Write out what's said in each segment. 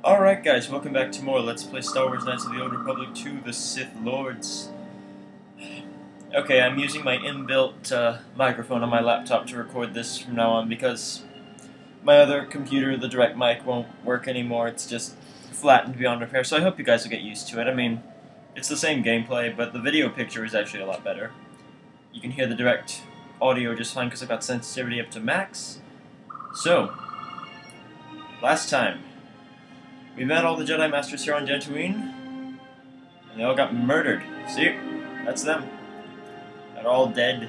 Alright guys, welcome back to more Let's Play Star Wars Knights of the Old Republic 2, the Sith Lords. Okay, I'm using my inbuilt microphone on my laptop to record this from now on because my other computer, the direct mic, won't work anymore. It's just flattened beyond repair, so I hope you guys will get used to it. I mean, it's the same gameplay, but the video picture is actually a lot better. You can hear the direct audio just fine because I've got sensitivity up to max. So, last time, we met all the Jedi Masters here on Dantooine, and they all got murdered. See? That's them. They're all dead.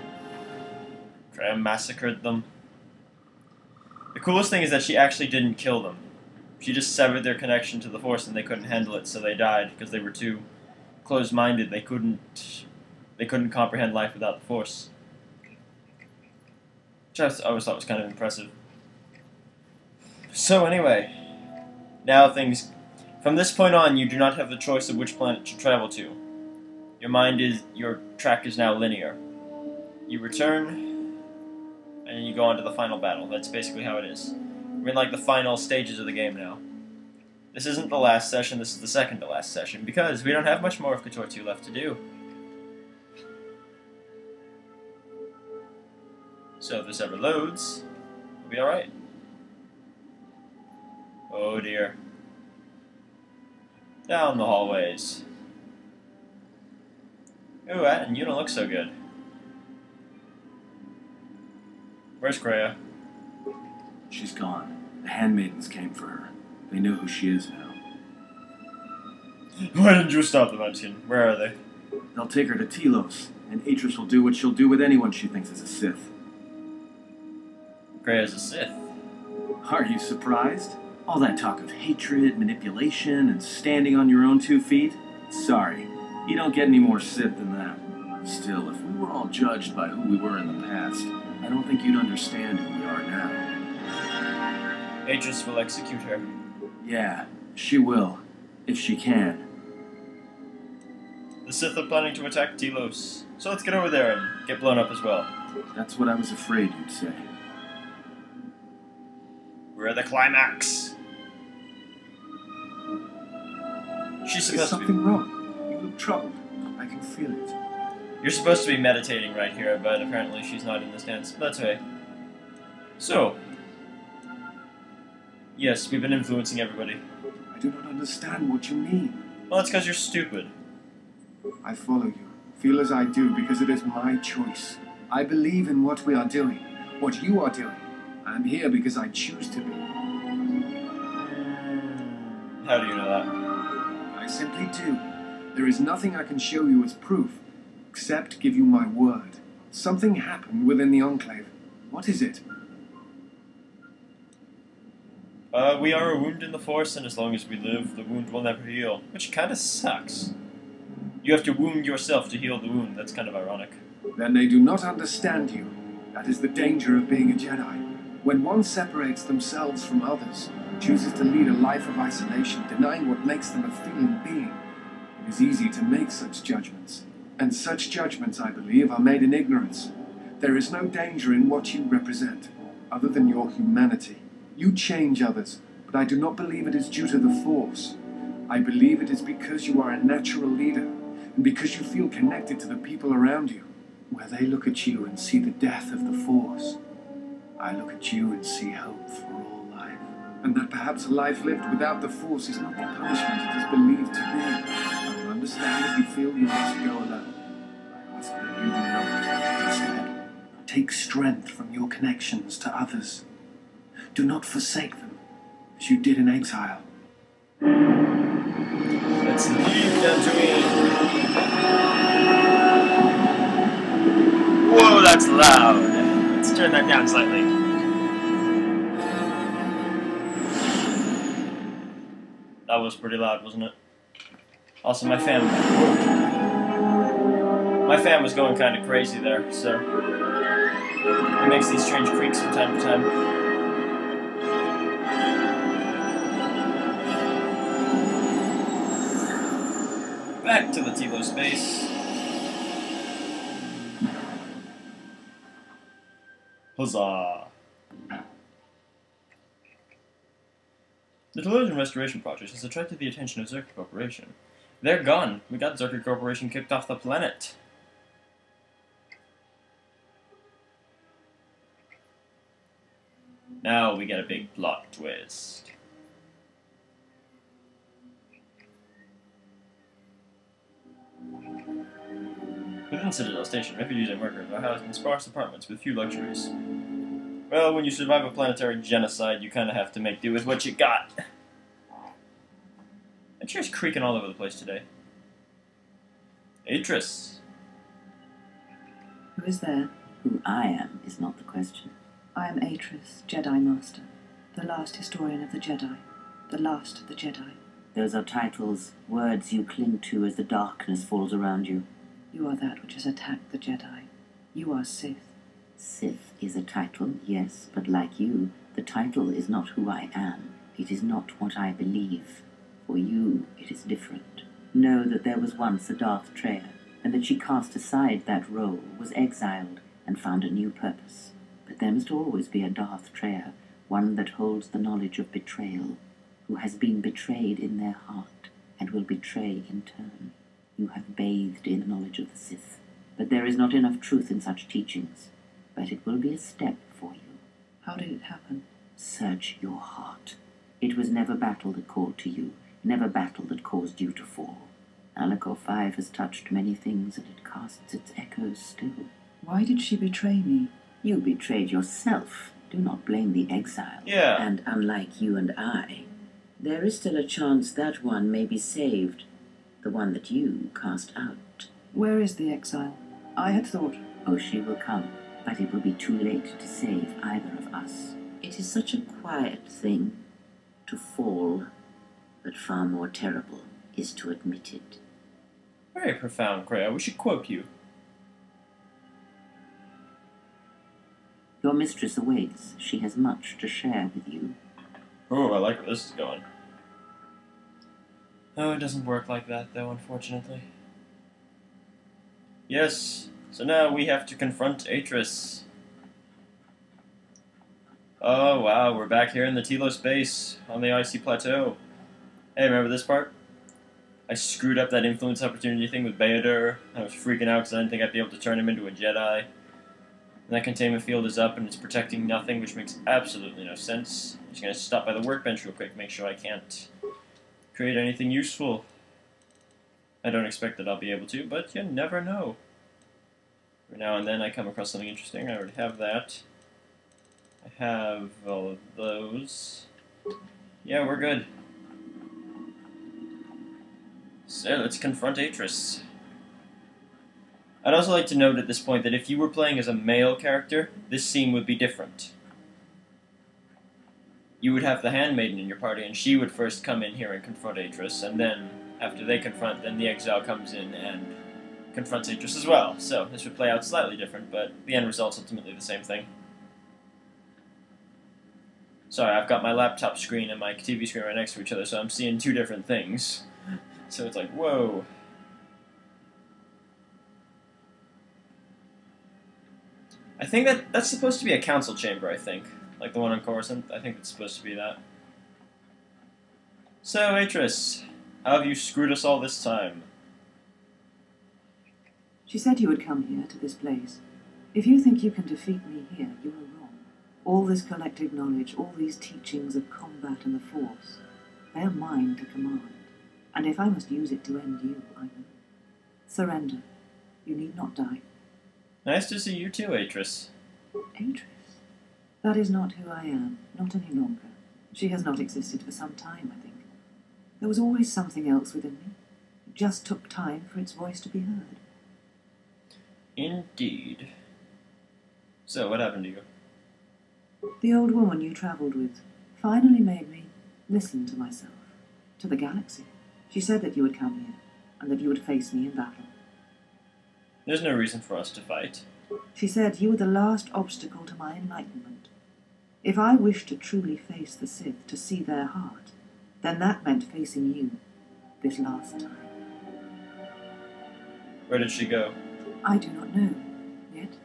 Kreia massacred them. The coolest thing is that she actually didn't kill them. She just severed their connection to the Force and they couldn't handle it, so they died because they were too closed-minded. They couldn't comprehend life without the Force. Which I always thought was kind of impressive. So anyway, now from this point on, you do not have the choice of which planet to travel to. Your track is now linear. You return, and you go on to the final battle. That's basically how it is. We're in like the final stages of the game now. This isn't the last session, this is the second to last session, because we don't have much more of Kotor 2 left to do. So if this ever loads, we'll be alright. Oh dear. Down the hallways. Ooh, and you don't look so good. Where's Kreia? She's gone. The handmaidens came for her. They know who she is now. Why didn't you stop them? I'm just kidding. Where are they? They'll take her to Telos, and Atris will do what she'll do with anyone she thinks is a Sith. Kreia's a Sith. Are you surprised? All that talk of hatred, manipulation, and standing on your own 2 feet? Sorry, you don't get any more Sith than that. Still, if we were all judged by who we were in the past, I don't think you'd understand who we are now. Atris will execute her. Yeah, she will. If she can. The Sith are planning to attack Telos, so let's get over there and get blown up as well. That's what I was afraid you'd say. We're at the climax. She's supposed to be... something wrong? You look troubled. I can feel it. You're supposed to be meditating right here, but apparently she's not in this dance. That's okay. So, yes, we've been influencing everybody. I do not understand what you mean. Well, that's because you're stupid. I follow you. Feel as I do because it is my choice. I believe in what we are doing. What you are doing. I am here because I choose to be. How do you know that? I simply do. There is nothing I can show you as proof, except give you my word. Something happened within the Enclave. What is it? We are a wound in the Force, and as long as we live, the wound will never heal. Which kind of sucks. You have to wound yourself to heal the wound. That's kind of ironic. Then they do not understand you. That is the danger of being a Jedi. When one separates themselves from others, chooses to lead a life of isolation, denying what makes them a feeling being, it is easy to make such judgments. And such judgments, I believe, are made in ignorance. There is no danger in what you represent, other than your humanity. You change others, but I do not believe it is due to the Force. I believe it is because you are a natural leader, and because you feel connected to the people around you, where they look at you and see the death of the Force. I look at you and see hope for all life, and that perhaps a life lived without the Force is not the punishment it is believed to be. I will understand if you feel you must go alone. I ask that you do not. Instead, take strength from your connections to others. Do not forsake them, as you did in exile. Let's leave Dantooine. Whoa, that's loud. Let's turn that down slightly. That was pretty loud, wasn't it? Also, my fan was going kind of crazy there, so it makes these strange creaks from time to time. Back to the Telos base. Huzzah! The Television Restoration Project has attracted the attention of Zerker Corporation. They're gone. We got Zerker Corporation kicked off the planet. Now we get a big plot twist. Within Citadel Station, refugees and workers are housed in sparse apartments with few luxuries. Well, when you survive a planetary genocide, you kind of have to make do with what you got. That chair's creaking all over the place today. Atris. Who is there? Who I am is not the question. I am Atris, Jedi Master, the last historian of the Jedi, the last of the Jedi. Those are titles, words you cling to as the darkness falls around you. You are that which has attacked the Jedi. You are Sith. Sith is a title, yes, but like you, the title is not who I am. It is not what I believe. For you, it is different. Know that there was once a Darth Kreia, and that she cast aside that role, was exiled, and found a new purpose. But there must always be a Darth Kreia, one that holds the knowledge of betrayal, who has been betrayed in their heart, and will betray in turn. You have bathed in the knowledge of the Sith, but there is not enough truth in such teachings. But it will be a step for you. How did it happen? Search your heart. It was never battle that called to you, never battle that caused you to fall. Alakor 5 has touched many things, and it casts its echoes still. Why did she betray me? You betrayed yourself. Do not blame the exile. Yeah. And unlike you and I, there is still a chance that one may be saved. The one that you cast out. Where is the exile? I had thought... Oh, she will come. But it will be too late to save either of us. It is such a quiet thing to fall, but far more terrible is to admit it. Very profound, Kreia. We should quote you. Your mistress awaits. She has much to share with you. Oh, I like where this is going. Oh, it doesn't work like that, though, unfortunately. Yes, so now we have to confront Atris. Oh, wow, we're back here in the Telos base, on the icy plateau. Hey, remember this part? I screwed up that influence opportunity thing with Beadur. I was freaking out because I didn't think I'd be able to turn him into a Jedi. And that containment field is up and it's protecting nothing, which makes absolutely no sense. I'm just going to stop by the workbench real quick, make sure I can't create anything useful. I don't expect that I'll be able to, but you never know. Every now and then I come across something interesting. I already have that. I have all of those. Yeah, we're good. So let's confront Atris. I'd also like to note at this point that if you were playing as a male character, this scene would be different. You would have the handmaiden in your party, and she would first come in here and confront Atris, and then, after they confront, then the exile comes in and confronts Atris as well. So, this would play out slightly different, but the end result's ultimately the same thing. Sorry, I've got my laptop screen and my TV screen right next to each other, so I'm seeing two different things. So it's like, whoa. I think that's supposed to be a council chamber, I think. Like the one on Coruscant. I think it's supposed to be that. So, Atris, how have you screwed us all this time? She said you would come here, to this place. If you think you can defeat me here, you are wrong. All this collective knowledge, all these teachings of combat and the Force, they are mine to command. And if I must use it to end you, I will. Surrender. You need not die. Nice to see you too, Atris. Atris? That is not who I am, not any longer. She has not existed for some time, I think. There was always something else within me. It just took time for its voice to be heard. Indeed. So, what happened to you? The old woman you travelled with finally made me listen to myself, to the galaxy. She said that you would come here, and that you would face me in battle. There's no reason for us to fight. She said you were the last obstacle to my enlightenment. If I wished to truly face the Sith, to see their heart, then that meant facing you, this last time. Where did she go? I do not know, yet.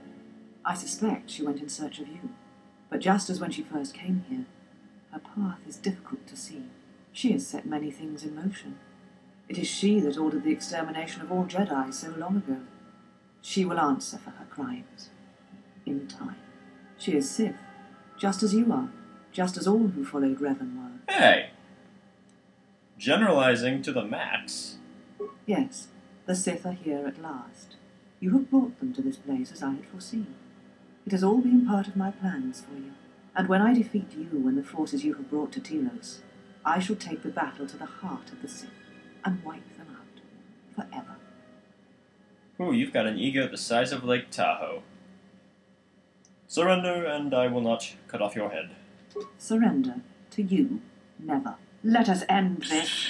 I suspect she went in search of you. But just as when she first came here, her path is difficult to see. She has set many things in motion. It is she that ordered the extermination of all Jedi so long ago. She will answer for her crimes. In time. She is Sith, just as you are, just as all who followed Revan were. Hey! Generalizing to the max. Yes, the Sith are here at last. You have brought them to this place as I had foreseen. It has all been part of my plans for you, and when I defeat you and the forces you have brought to Telos, I shall take the battle to the heart of the Sith and wipe them out forever. Ooh, you've got an ego the size of Lake Tahoe. Surrender, and I will not cut off your head. Surrender to you, never. Let us end this.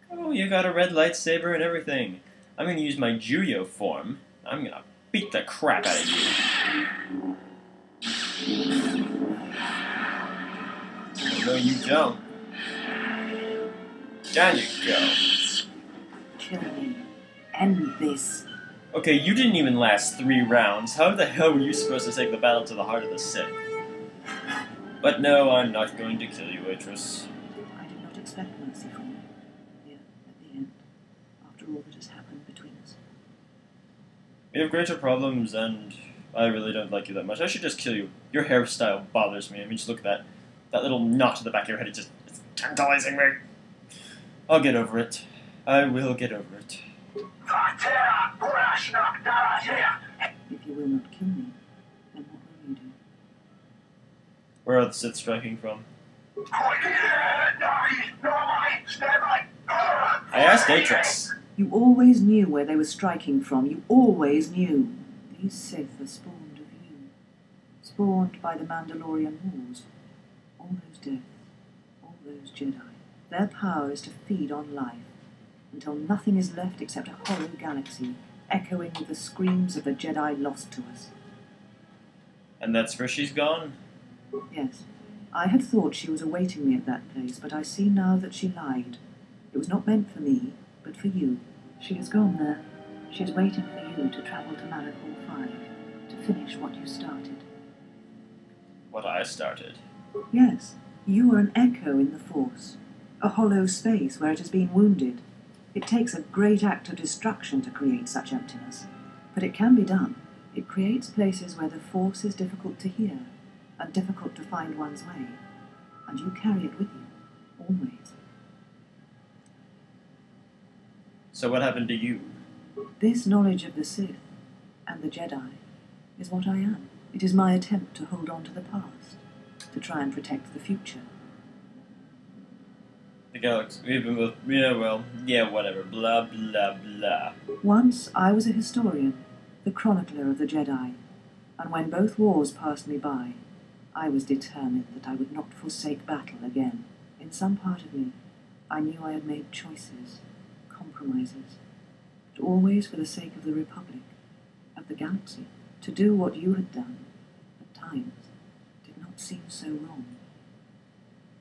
Oh, you got a red lightsaber and everything. I'm gonna use my Juyo form. I'm gonna beat the crap out of you. No, you don't. Down you go. Kill me. End this. Okay, you didn't even last 3 rounds. How the hell were you supposed to take the battle to the heart of the Sith? But no, I'm not going to kill you, Atris. I did not expect mercy from you. Here, at the end, after all that has happened between us. We have greater problems, and I really don't like you that much. I should just kill you. Your hairstyle bothers me. I mean, just look at that. That little knot at the back of your head, it's tantalizing me. I'll get over it. I will get over it. If you will not kill me, then what will you do? Where are the Sith striking from? I asked Atris. You always knew where they were striking from. You always knew. These Sith are spawned of you. Spawned by the Mandalorian Wars. All those deaths. All those Jedi. Their power is to feed on life. Until nothing is left except a hollow galaxy, echoing with the screams of the Jedi lost to us. And that's where she's gone? Yes. I had thought she was awaiting me at that place, but I see now that she lied. It was not meant for me, but for you. She has gone there. She is waiting for you to travel to Malachor 5, to finish what you started. What I started? Yes. You are an echo in the Force. A hollow space where it has been wounded. It takes a great act of destruction to create such emptiness, but it can be done. It creates places where the Force is difficult to hear, and difficult to find one's way, and you carry it with you, always. So what happened to you? This knowledge of the Sith, and the Jedi, is what I am. It is my attempt to hold on to the past, to try and protect the future. The galaxy. We've been with. Yeah, whatever. Blah, blah, blah. Once I was a historian, the chronicler of the Jedi, and when both wars passed me by, I was determined that I would not forsake battle again. In some part of me, I knew I had made choices, compromises, but always for the sake of the Republic, of the galaxy. To do what you had done, at times, did not seem so wrong.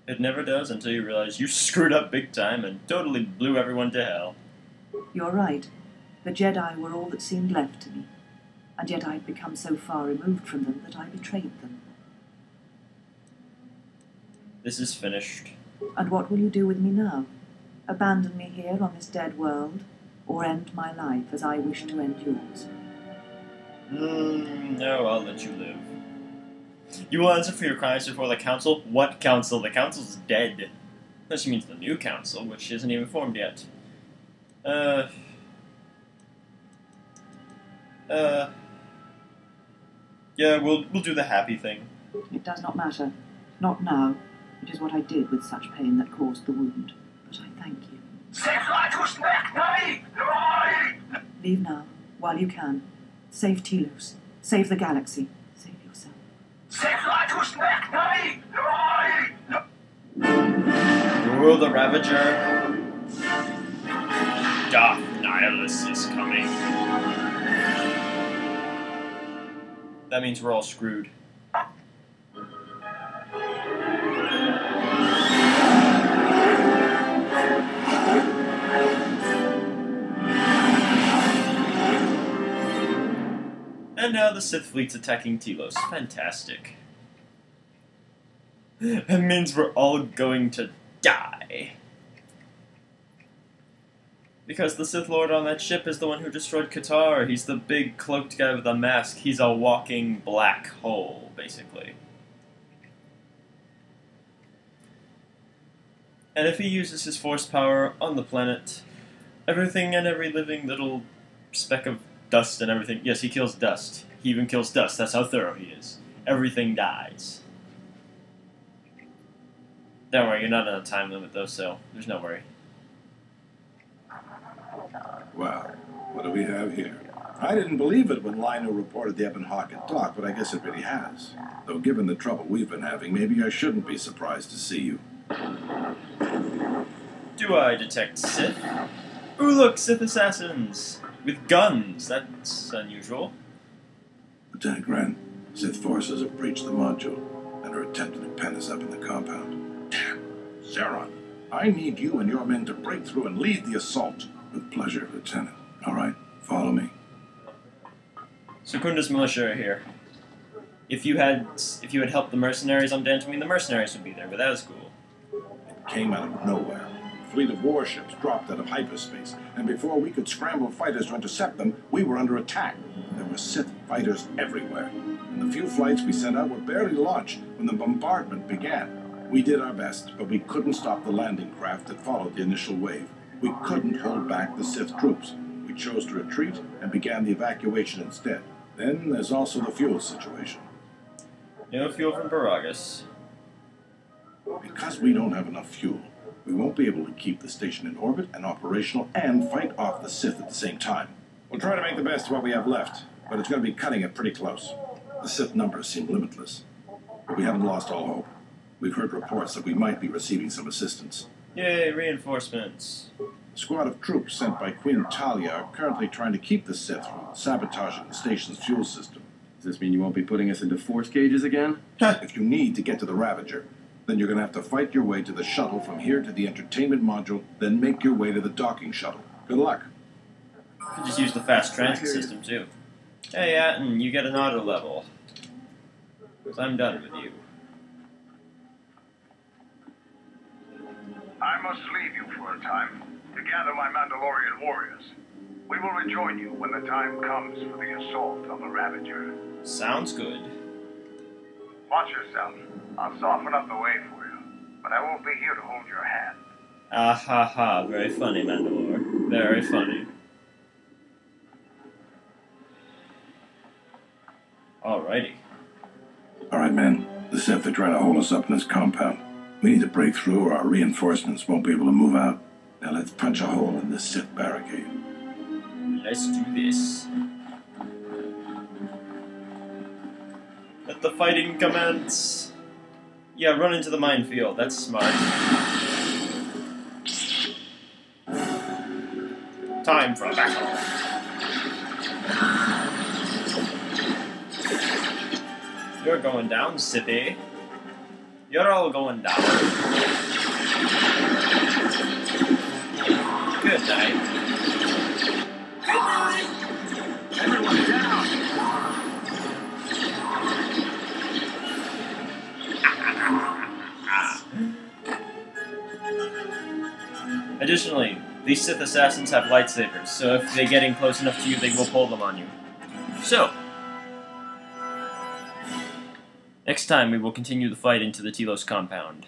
It never does until you realize you screwed up big time and totally blew everyone to hell. You're right. The Jedi were all that seemed left to me, and yet I'd become so far removed from them that I betrayed them. This is finished. And what will you do with me now? Abandon me here on this dead world, or end my life as I wish to end yours? No, I'll let you live. You will answer for your crimes before the Council? What Council? The Council's dead. Unless you mean the new Council, which isn't even formed yet. Yeah, we'll do the happy thing. It does not matter. Not now. It is what I did with such pain that caused the wound. But I thank you. Leave now, while you can. Save Telos. Save the galaxy. Save yourself. Ooh, the Ravager. Darth Nihilus is coming. That means we're all screwed. And now the Sith fleet's attacking Telos. Fantastic. That means we're all going to die. Because the Sith Lord on that ship is the one who destroyed Kotor. He's the big cloaked guy with a mask. He's a walking black hole, basically. And if he uses his force power on the planet, everything and every living little speck of dust and everything... Yes, he kills dust. He even kills dust. That's how thorough he is. Everything dies. Don't worry, you're not on a time limit, though, so there's no worry. Well, what do we have here? I didn't believe it when Lino reported the Ebon Hawk had docked, but I guess it really has. Though given the trouble we've been having, maybe I shouldn't be surprised to see you. Do I detect Sith? Ooh, look, Sith assassins! With guns. That's unusual. Lieutenant Grant, Sith forces have breached the module and are attempting to pen us up in the compound. Damn. Zeron, I need you and your men to break through and lead the assault. With pleasure, Lieutenant. All right, follow me. Secunda's militia are here. If you had helped the mercenaries on Dantooine, the mercenaries would be there, but that was cool. It came out of nowhere. A fleet of warships dropped out of hyperspace, and before we could scramble fighters to intercept them, we were under attack. There were Sith fighters everywhere, and the few flights we sent out were barely launched when the bombardment began. We did our best, but we couldn't stop the landing craft that followed the initial wave. We couldn't hold back the Sith troops. We chose to retreat and began the evacuation instead. Then there's also the fuel situation. No fuel from Baragas. Because we don't have enough fuel, we won't be able to keep the station in orbit and operational and fight off the Sith at the same time. We'll try to make the best of what we have left, but it's going to be cutting it pretty close. The Sith numbers seem limitless, but we haven't lost all hope. We've heard reports that we might be receiving some assistance. Yay, reinforcements. A squad of troops sent by Queen Talia are currently trying to keep the Sith from sabotaging the station's fuel system. Does this mean you won't be putting us into force cages again? If you need to get to the Ravager, then you're going to have to fight your way to the shuttle from here to the entertainment module, then make your way to the docking shuttle. Good luck. Could just use the fast transit system, too. Hey, Atten, you get an auto level. Because I'm done with you. I must leave you for a time to gather my Mandalorian warriors. We will rejoin you when the time comes for the assault on the Ravager. Sounds good. Watch yourself. I'll soften up the way for you, but I won't be here to hold your hand. Ah ha ha, very funny, Mandalore. Very funny. Alrighty. All right, men. The Sith are trying to hold us up in this compound. We need to break through or our reinforcements won't be able to move out. Now let's punch a hole in this Sith barricade. Let's do this. Let the fighting commence. Yeah, run into the minefield. That's smart. Time for a battle. You're going down, Sippy. You're all going down. Good night. Good night! Everyone down! Additionally, these Sith assassins have lightsabers, so if they get in close enough to you, they will pull them on you. So, next time we will continue the fight into the Telos compound.